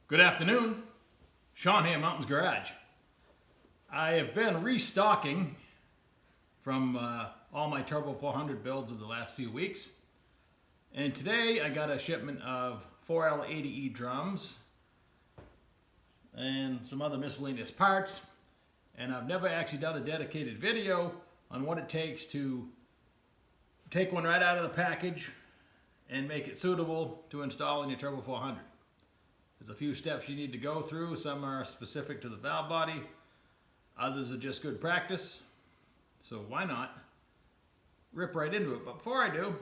Good afternoon, Sean here, Mountains Garage. I have been restocking from all my Turbo 400 builds of the last few weeks. And today I got a shipment of 4L80E drums and some other miscellaneous parts. And I've never actually done a dedicated video on what it takes to take one right out of the package and make it suitable to install in your Turbo 400. There's a few steps you need to go through. Some are specific to the valve body. Others are just good practice. So why not rip right into it? But before I do,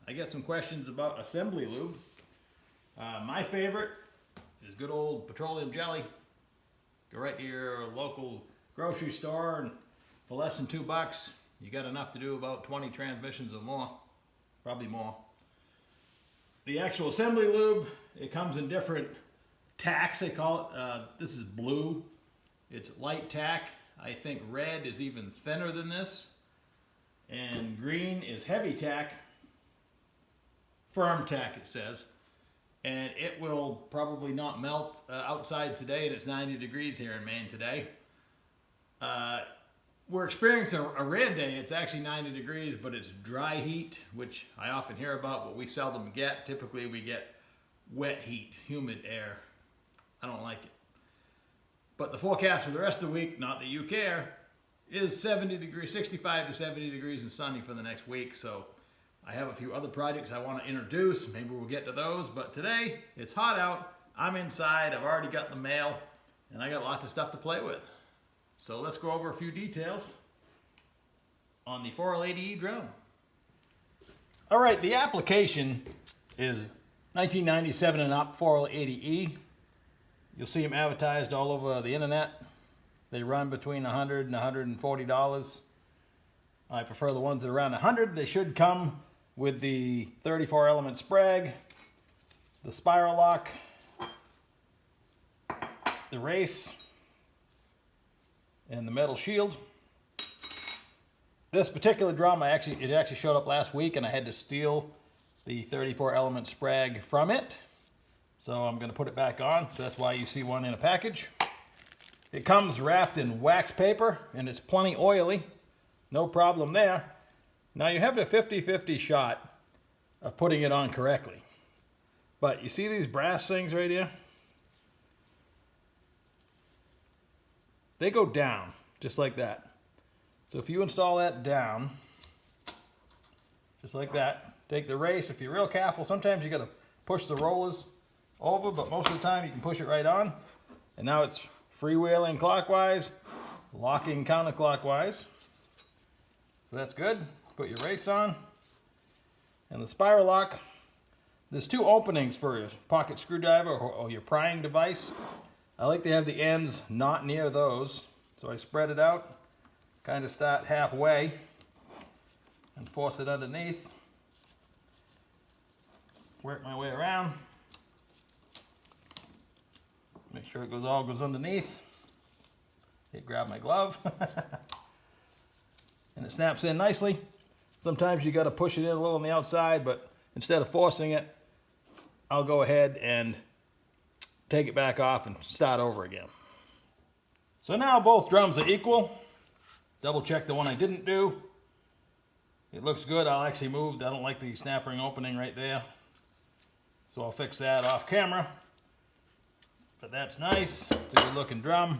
I get some questions about assembly lube. My favorite is good old petroleum jelly. Go right to your local grocery store and for less than $2, you got enough to do about 20 transmissions or more, probably more. The actual assembly lube, it comes in different tacks, they call it. This is blue. It's light tack. I think red is even thinner than this. And green is heavy tack. Firm tack, it says. And it will probably not melt outside today, and it's 90 degrees here in Maine today. We're experiencing a rare day. It's actually 90 degrees, but it's dry heat, which I often hear about, but we seldom get. Typically we get wet heat, humid air. I don't like it. But the forecast for the rest of the week, not that you care, is 70 degrees, 65 to 70 degrees and sunny for the next week. So I have a few other projects I want to introduce. Maybe we'll get to those. But today, it's hot out. I'm inside. I've already got the mail. And I got lots of stuff to play with. So let's go over a few details on the 4L80E drum. All right, the application is 1997 and up 4L80E. You'll see them advertised all over the internet. They run between $100 and $140. I prefer the ones that are around $100. They should come with the 34 element Sprag, the spiral lock, the race, and the metal shield. This particular drum, it actually showed up last week, and I had to steal the 34 element Sprag from it. So I'm going to put it back on. So that's why you see one in a package. It comes wrapped in wax paper, and it's plenty oily. No problem there. Now you have a 50-50 shot of putting it on correctly. But you see these brass things right here? They go down, just like that. So if you install that down, just like that, take the race. If you're real careful, sometimes you got to push the rollers over, but most of the time you can push it right on. And now it's freewheeling clockwise, locking counterclockwise. So that's good. Put your race on. And the spiral lock, there's two openings for your pocket screwdriver or your prying device. I like to have the ends not near those. So I spread it out, kind of start halfway and force it underneath. Work my way around. Make sure it all goes underneath. Grab my glove. And it snaps in nicely. Sometimes you got to push it in a little on the outside, but instead of forcing it, I'll go ahead and take it back off and start over again. So now both drums are equal. Double check the one I didn't do. It looks good. I'll actually move. I don't like the snap ring opening right there. So I'll fix that off camera. But that's nice. It's a good looking drum.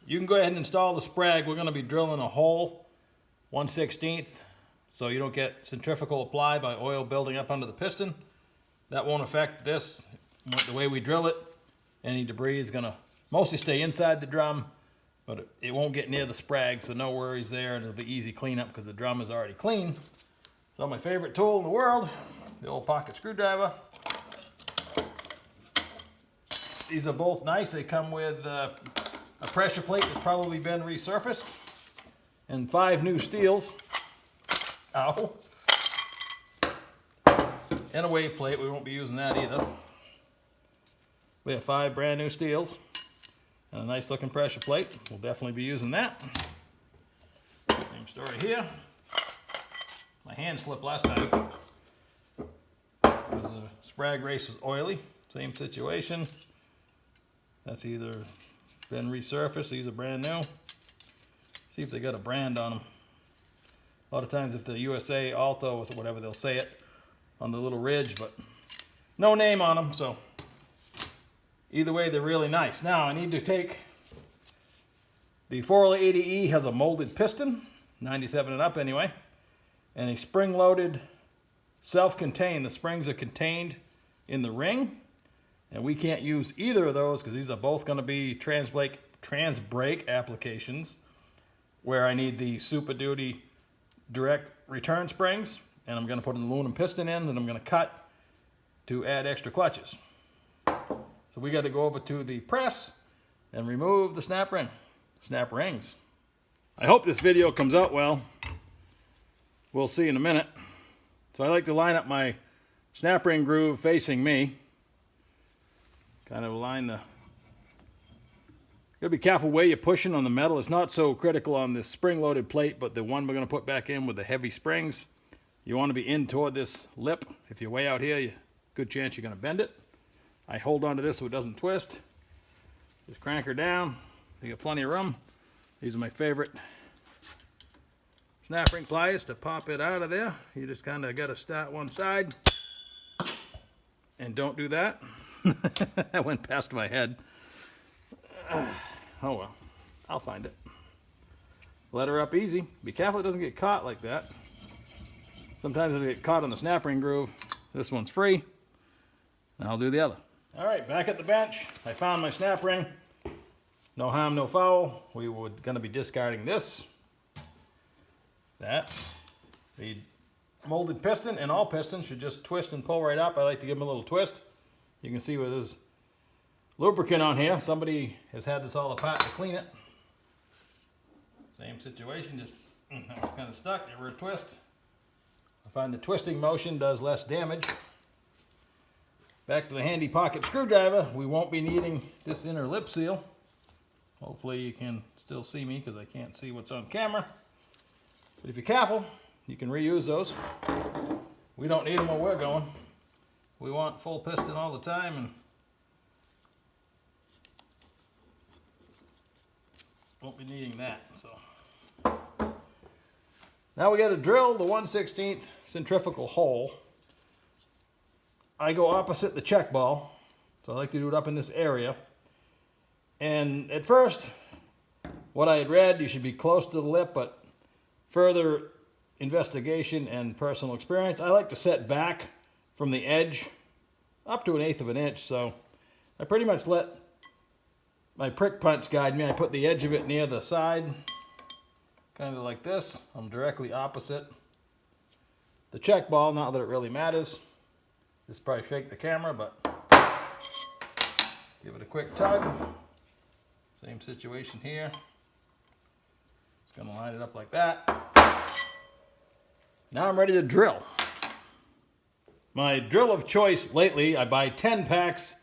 You can go ahead and install the Sprag. We're going to be drilling a hole 1/16, so you don't get centrifugal apply by oil building up under the piston. That won't affect this. The way we drill it, any debris is going to mostly stay inside the drum, but it won't get near the Sprag, so no worries there, and it'll be easy cleanup because the drum is already clean. So my favorite tool in the world, the old pocket screwdriver. These are both nice. They come with a pressure plate that's probably been resurfaced and 5 new steels. Ow. And a wave plate. We won't be using that either. We have 5 brand new steels and a nice looking pressure plate. We'll definitely be using that. Same story here. My hand slipped last time because the Sprag race was oily. Same situation. That's either been resurfaced, these are brand new. See if they got a brand on them. A lot of times if they're USA, Alto, or whatever, they'll say it on the little ridge, but no name on them, so either way, they're really nice. Now, I need to take, the 480E has a molded piston, 97 and up anyway, and a spring-loaded, self-contained. The springs are contained in the ring, and we can't use either of those because these are both going to be trans brake applications where I need the Super Duty direct return springs, and I'm going to put an aluminum piston in, and I'm going to cut to add extra clutches. So we got to go over to the press and remove the snap rings. I hope this video comes out well. We'll see in a minute. So I like to line up my snap ring groove facing me. Kind of align the... Gotta be careful where you're pushing on the metal. It's not so critical on this spring-loaded plate, but the one we're gonna put back in with the heavy springs, you want to be in toward this lip. If you're way out here, good chance you're gonna bend it. I hold on to this so it doesn't twist. Just crank her down. You got plenty of room. These are my favorite snap ring pliers to pop it out of there. You just kind of got to start one side. And don't do that. That went past my head. Oh well, I'll find it. Let her up easy. Be careful it doesn't get caught like that. Sometimes it'll get caught on the snap ring groove. This one's free. And I'll do the other. All right, back at the bench. I found my snap ring. No harm, no foul. We were going to be discarding this. That. The molded piston, and all pistons should just twist and pull right up. I like to give them a little twist. You can see where there's lubricant on here. Somebody has had this all apart to clean it. Same situation, just that was kind of stuck. Give her a twist. I find the twisting motion does less damage. Back to the handy pocket screwdriver. We won't be needing this inner lip seal. Hopefully you can still see me because I can't see what's on camera. But if you're careful, you can reuse those. We don't need them where we're going. We want full piston all the time, and won't be needing that. So now we got to drill the 1/16 centrifugal hole. I go opposite the check ball, so I like to do it up in this area. And at first, what I had read, you should be close to the lip, but further investigation and personal experience, I like to set back from the edge up to 1/8 of an inch. So I pretty much let my prick punch guide me. I put the edge of it near the side, kind of like this. I'm directly opposite the check ball, not that it really matters. This probably shake the camera, but give it a quick tug. Same situation here. Just gonna line it up like that. Now I'm ready to drill. My drill of choice lately, I buy 10 packs.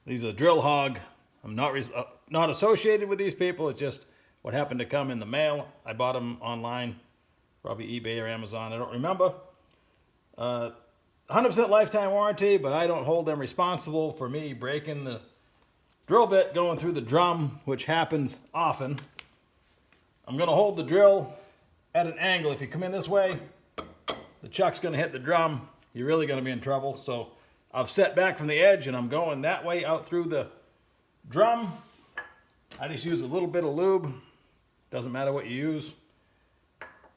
These are Drill Hog. I'm not associated with these people. It's just what happened to come in the mail. I bought them online, probably eBay or Amazon. I don't remember. 100% lifetime warranty, but I don't hold them responsible for me breaking the drill bit going through the drum, which happens often. I'm going to hold the drill at an angle. If you come in this way, the chuck's going to hit the drum. You're really going to be in trouble. So I've set back from the edge, and I'm going that way out through the drum. I just use a little bit of lube. Doesn't matter what you use.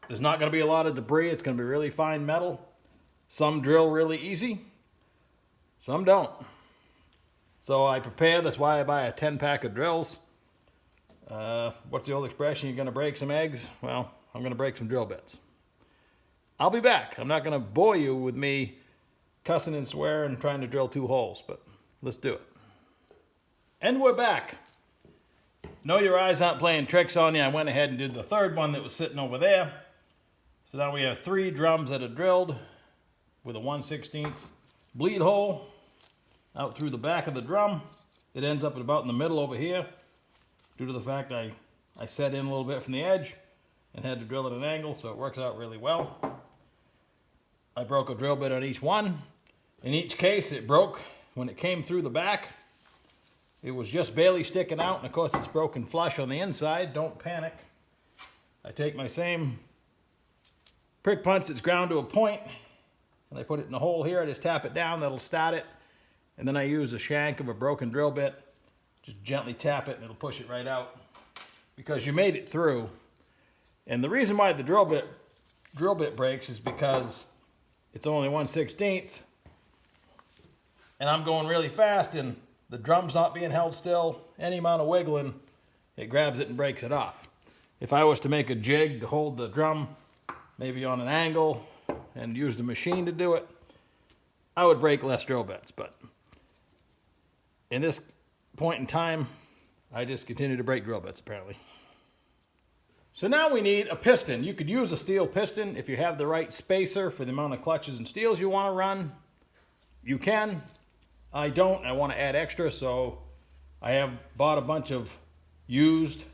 There's not going to be a lot of debris. It's going to be really fine metal. Some drill really easy. Some don't. So I prepare. That's why I buy a 10-pack of drills. What's the old expression? You're going to break some eggs? Well, I'm going to break some drill bits. I'll be back. I'm not going to bore you with me cussing and swearing and trying to drill 2 holes, but let's do it. And we're back. Know your eyes aren't playing tricks on you. I went ahead and did the 3rd one that was sitting over there. So now we have 3 drums that are drilled with a 1/16 bleed hole out through the back of the drum. It ends up about in the middle over here due to the fact I set in a little bit from the edge and had to drill at an angle, so it works out really well. I broke a drill bit on each one. In each case, it broke when it came through the back. It was just barely sticking out, and of course it's broken flush on the inside. Don't panic. I take my same prick punch that's ground to a point, and I put it in the hole here. I just tap it down, that'll start it. And then I use a shank of a broken drill bit. Just gently tap it and it'll push it right out. Because you made it through. And the reason why the drill bit breaks is because it's only 1/16. And I'm going really fast and the drum's not being held still. Any amount of wiggling, it grabs it and breaks it off. If I was to make a jig to hold the drum, maybe on an angle, and use the machine to do it, I would break less drill bits. But in this point in time, I just continue to break drill bits apparently. So now we need a piston. You could use a steel piston if you have the right spacer for the amount of clutches and steels you want to run. You can. I don't. I want to add extra, so I have bought a bunch of used,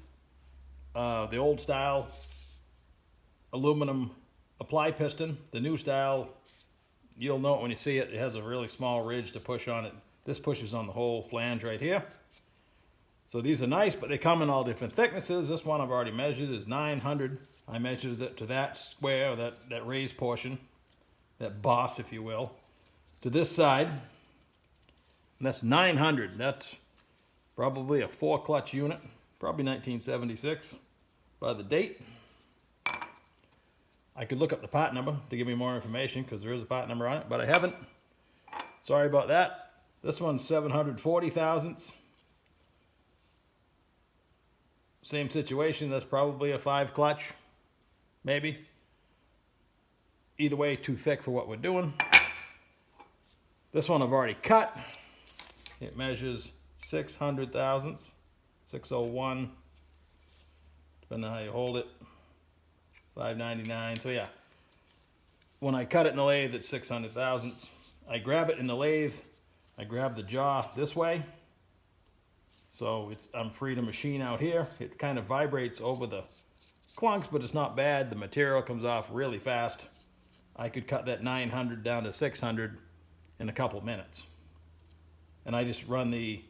the old style aluminum apply piston. The new style, you'll know it when you see it. It has a really small ridge to push on it. This pushes on the whole flange right here. So these are nice, but they come in all different thicknesses. This one I've already measured is 900. I measured it to that square, that raised portion, that boss, if you will, to this side. And that's 900. That's probably a 4-clutch unit, probably 1976 by the date. I could look up the part number to give me more information because there is a part number on it, but I haven't. Sorry about that. This one's 740 thousandths. Same situation, that's probably a 5-clutch, maybe. Either way, too thick for what we're doing. This one I've already cut. It measures 600 thousandths, 601, depending on how you hold it, 599. So yeah, when I cut it in the lathe, it's 600 thousandths. I grab it in the lathe, I grab the jaw this way. So I'm free to machine out here. It kind of vibrates over the clunks, but it's not bad. The material comes off really fast. I could cut that 900 down to 600 in a couple minutes. And I just I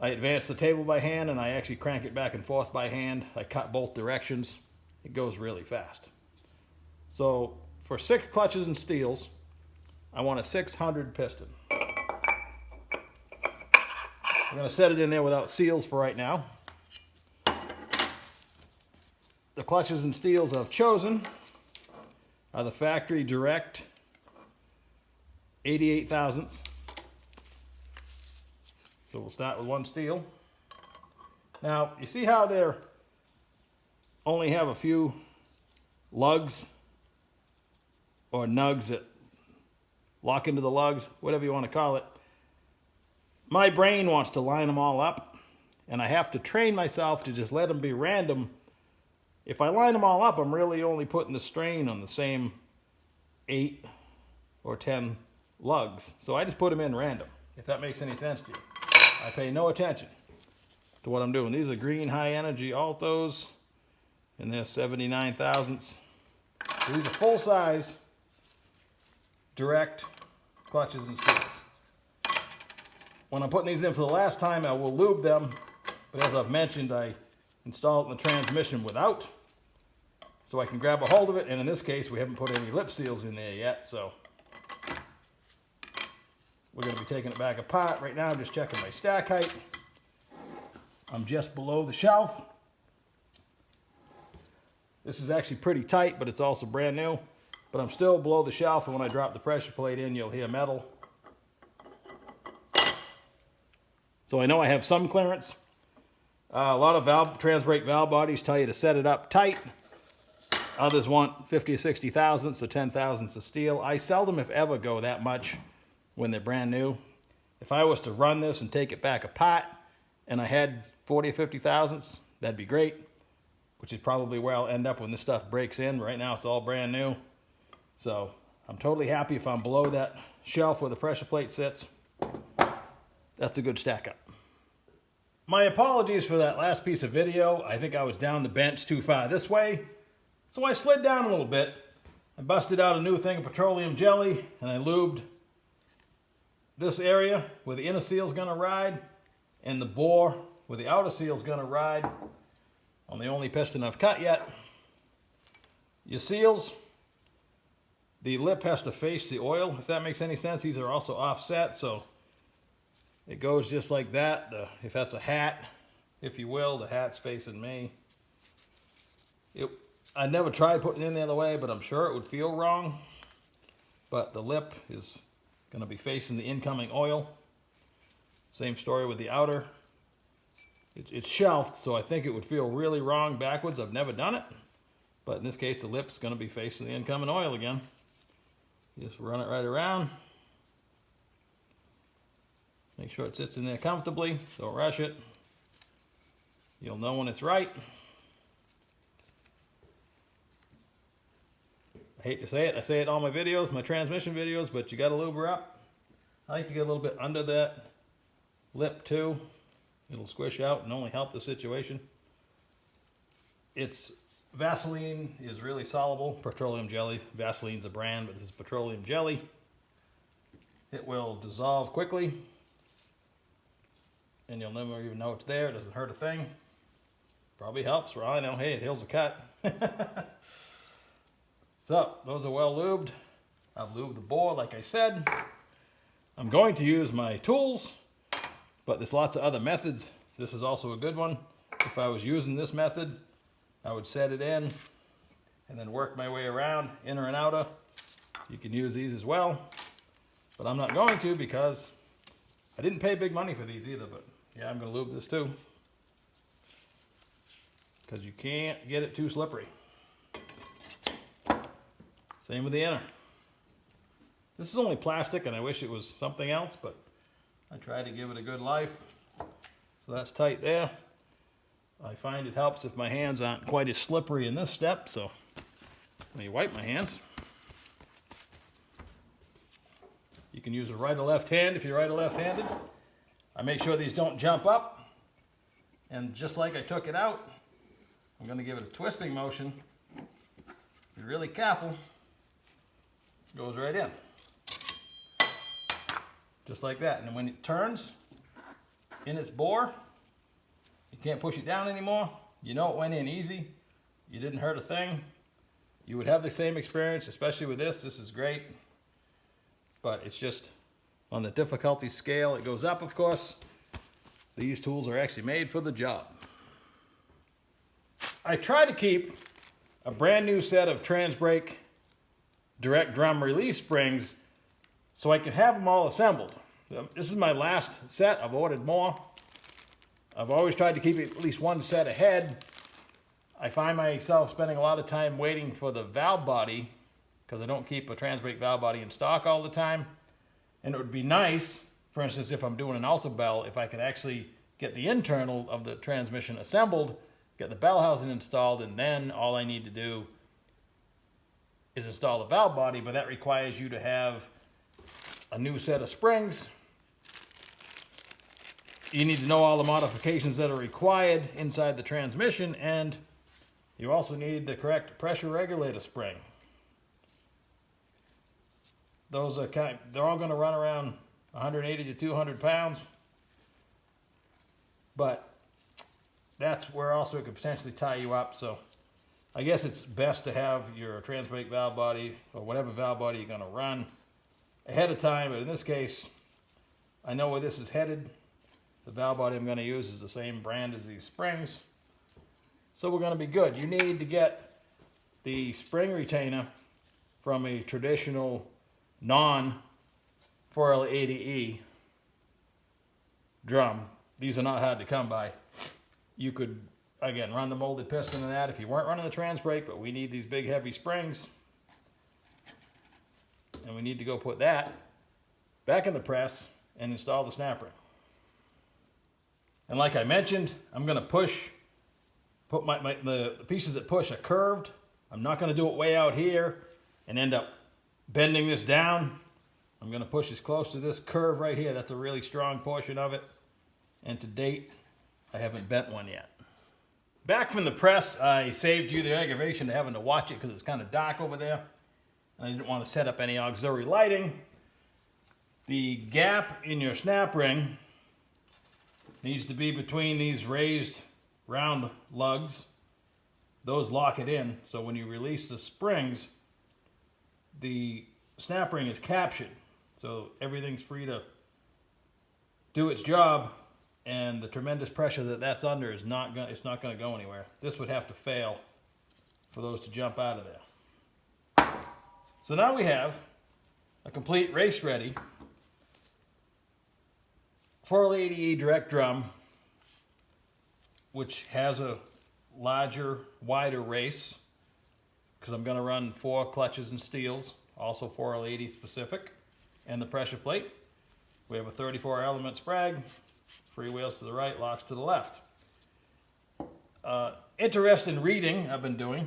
advance the table by hand and I actually crank it back and forth by hand. I cut both directions. It goes really fast. So for 6 clutches and steels, I want a 600 piston. I'm going to set it in there without seals for right now. The clutches and steels I've chosen are the factory direct 88 thousandths. So we'll start with 1 steel. Now, you see how they're only have a few lugs or nugs that lock into the lugs, whatever you want to call it. My brain wants to line them all up, and I have to train myself to just let them be random. If I line them all up, I'm really only putting the strain on the same 8 or 10 lugs. So I just put them in random, if that makes any sense to you. I pay no attention to what I'm doing. These are green high energy Altos, and they're 79 thousandths. So these are full size direct clutches and steels. When I'm putting these in for the last time, I will lube them, but as I've mentioned, I installed it in the transmission without, so I can grab a hold of it, and in this case, we haven't put any lip seals in there yet, so we're going to be taking it back apart. Right now, I'm just checking my stack height. I'm just below the shelf. This is actually pretty tight, but it's also brand new, but I'm still below the shelf, and when I drop the pressure plate in, you'll hear metal. So I know I have some clearance. A lot of trans brake valve bodies tell you to set it up tight. Others want 50 or 60 thousandths or 10 thousandths of steel. I seldom, if ever, go that much when they're brand new. If I was to run this and take it back apart and I had 40 or 50 thousandths, that'd be great, which is probably where I'll end up when this stuff breaks in. Right now it's all brand new. So I'm totally happy if I'm below that shelf where the pressure plate sits. That's a good stack up. My apologies for that last piece of video. I think I was down the bench too far this way, so I slid down a little bit. I busted out a new thing of petroleum jelly, and I lubed this area where the inner seal's gonna ride, And the bore where the outer seal is going to ride on the only piston I've cut yet. Your seals, the lip has to face the oil, if that makes any sense. These are also offset, so it goes just like that. If that's a hat, if you will, the hat's facing me. I never tried putting it in the other way, but I'm sure it would feel wrong. But the lip is going to be facing the incoming oil. Same story with the outer. It's shelved, so I think it would feel really wrong backwards. I've never done it. But in this case, the lip's going to be facing the incoming oil again. Just run it right around. Make sure it sits in there comfortably. Don't rush it. You'll know when it's right. I hate to say it. I say it in all my videos, my transmission videos, but you got to lube her up. I like to get a little bit under that lip too. It'll squish out and only help the situation. It's Vaseline is really soluble. Petroleum jelly. Vaseline's a brand, but this is petroleum jelly. It will dissolve quickly. And you'll never even know it's there. It doesn't hurt a thing. Probably helps. For all I know, hey, it heals a cut. So, those are well lubed. I've lubed the bore, like I said. I'm going to use my tools, but there's lots of other methods. This is also a good one. If I was using this method, I would set it in and then work my way around, inner and outer. You can use these as well, but I'm not going to because I didn't pay big money for these either, but yeah, I'm going to lube this too because you can't get it too slippery. Same with the inner. This is only plastic and I wish it was something else, but I tried to give it a good life. So that's tight there. I find it helps if my hands aren't quite as slippery in this step, so let me wipe my hands. You can use a right or left hand if you're right or left-handed. I make sure these don't jump up, and just like I took it out, I'm going to give it a twisting motion. Be really careful. It goes right in. Just like that. And when it turns in its bore, you can't push it down anymore. You know it went in easy. You didn't hurt a thing. You would have the same experience, especially with this. This is great. But it's just on the difficulty scale, it goes up, of course. These tools are actually made for the job. I try to keep a brand new set of Transbrake direct drum release springs so I can have them all assembled. This is my last set. I've ordered more. I've always tried to keep at least one set ahead. I find myself spending a lot of time waiting for the valve body because I don't keep a Transbrake valve body in stock all the time. And it would be nice, for instance, if I'm doing an altar bell, if I could actually get the internal of the transmission assembled, get the bell housing installed, and then all I need to do is install the valve body, but that requires you to have a new set of springs. You need to know all the modifications that are required inside the transmission, and you also need the correct pressure regulator spring. Those are they're all going to run around 180 to 200 pounds, but that's where also it could potentially tie you up. So I guess it's best to have your Transbrake valve body or whatever valve body you're going to run ahead of time. But in this case, I know where this is headed. The valve body I'm going to use is the same brand as these springs. So we're going to be good. You need to get the spring retainer from a traditional non-4L80E drum. These are not hard to come by. You could, again, run the molded piston in that if you weren't running the Transbrake, but we need these big heavy springs. And we need to go put that back in the press and install the snap ring. And like I mentioned, I'm going to put the pieces that push are curved. I'm not going to do it way out here and end up bending this down. I'm going to push as close to this curve right here. That's a really strong portion of it. And to date, I haven't bent one yet. Back from the press, I saved you the aggravation of having to watch it because it's kind of dark over there. And I didn't want to set up any auxiliary lighting. The gap in your snap ring needs to be between these raised round lugs. Those lock it in, so when you release the springs, the snap ring is captured, so everything's free to do its job, and the tremendous pressure that that's under is not going to go anywhere. This would have to fail for those to jump out of there. So now we have a complete race ready 480E direct drum, which has a larger, wider race, because I'm going to run 4 clutches and steels, also 480 specific, and the pressure plate. We have a 34 element Sprag, freewheels to the right, locks to the left. Interesting reading I've been doing.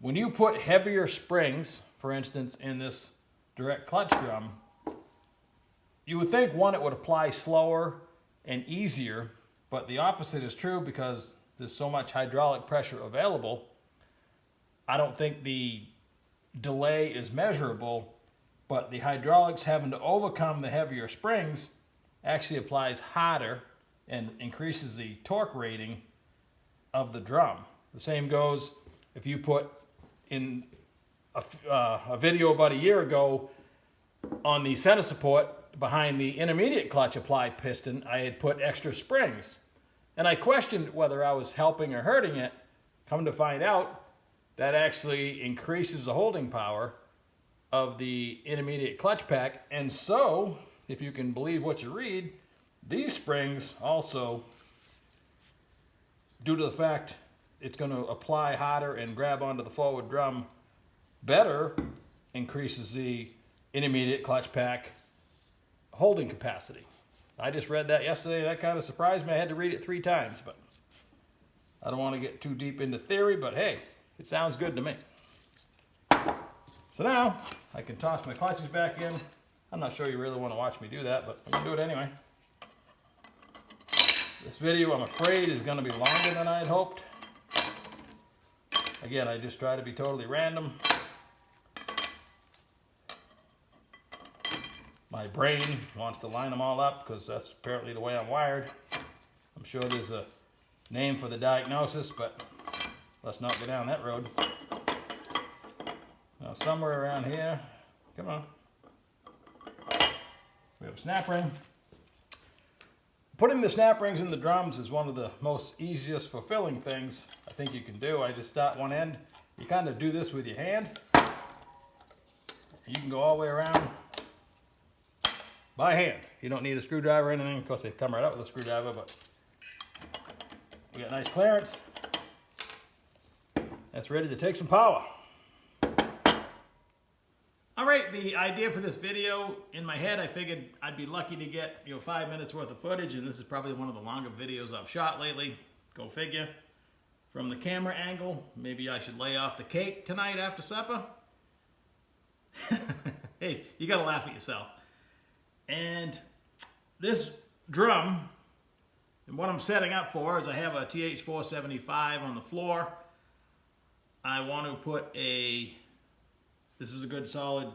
When you put heavier springs, for instance, in this direct clutch drum, you would think, one, it would apply slower and easier, but the opposite is true because there's so much hydraulic pressure available. I don't think the delay is measurable, but the hydraulics having to overcome the heavier springs actually applies harder and increases the torque rating of the drum. The same goes if you put in a video about a year ago on the center support behind the intermediate clutch apply piston, I had put extra springs. And I questioned whether I was helping or hurting it. Come to find out, that actually increases the holding power of the intermediate clutch pack. And so, if you can believe what you read, these springs also, due to the fact it's going to apply harder and grab onto the forward drum better, increases the intermediate clutch pack holding capacity. I just read that yesterday. That kind of surprised me. I had to read it 3 times, but I don't want to get too deep into theory, but hey, it sounds good to me. So now I can toss my clutches back in. I'm not sure you really want to watch me do that, but I'm going to do it anyway. This video, I'm afraid, is going to be longer than I had hoped. Again, I just try to be totally random. My brain wants to line them all up because that's apparently the way I'm wired. I'm sure there's a name for the diagnosis, but let's not go down that road. Now, somewhere around here, come on, we have a snap ring. Putting the snap rings in the drums is one of the most easiest fulfilling things I think you can do. I just start one end. You kind of do this with your hand. You can go all the way around by hand. You don't need a screwdriver or anything. Of course, they come right out with a screwdriver, but we got nice clearance. That's ready to take some power. All right, the idea for this video, in my head, I figured I'd be lucky to get 5 minutes worth of footage, and this is probably one of the longer videos I've shot lately. Go figure. From the camera angle, maybe I should lay off the cake tonight after supper. Hey, you gotta laugh at yourself. And this drum, and what I'm setting up for is I have a TH475 on the floor. I want to put this is a good solid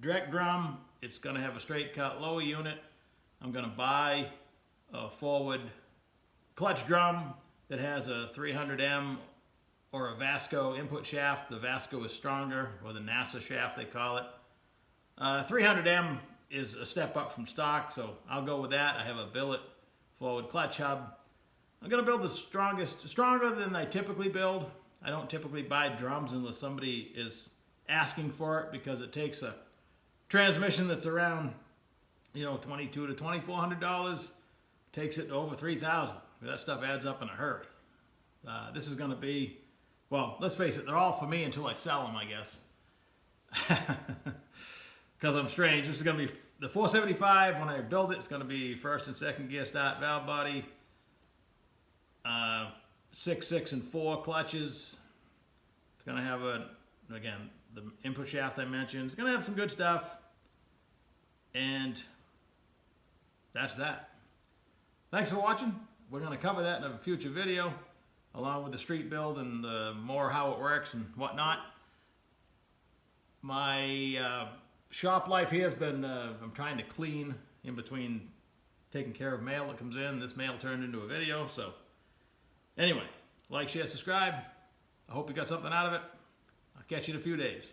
direct drum. It's going to have a straight cut lower unit. I'm going to buy a forward clutch drum that has a 300M or a Vasco input shaft. The Vasco is stronger, or the NASA shaft they call it. 300M is a step up from stock, so I'll go with that. I have a billet forward clutch hub. I'm going to build the stronger than I typically build. I don't typically buy drums unless somebody is asking for it, because it takes a transmission that's around $2,200 to $2,400, takes it to over $3,000. That stuff adds up in a hurry. This is going to be, well, let's face it, they're all for me until I sell them, I guess. Because I'm strange. This is going to be the 475. When I build it, it's going to be first and second gear start valve body, 6, 6, and 4 clutches. It's going to have again, the input shaft I mentioned. It's going to have some good stuff. And that's that. Thanks for watching. We're going to cover that in a future video, along with the street build and more how it works and whatnot. My shop life here has been, I'm trying to clean in between taking care of mail that comes in. This mail turned into a video. So anyway, like, share, subscribe. I hope you got something out of it. I'll catch you in a few days.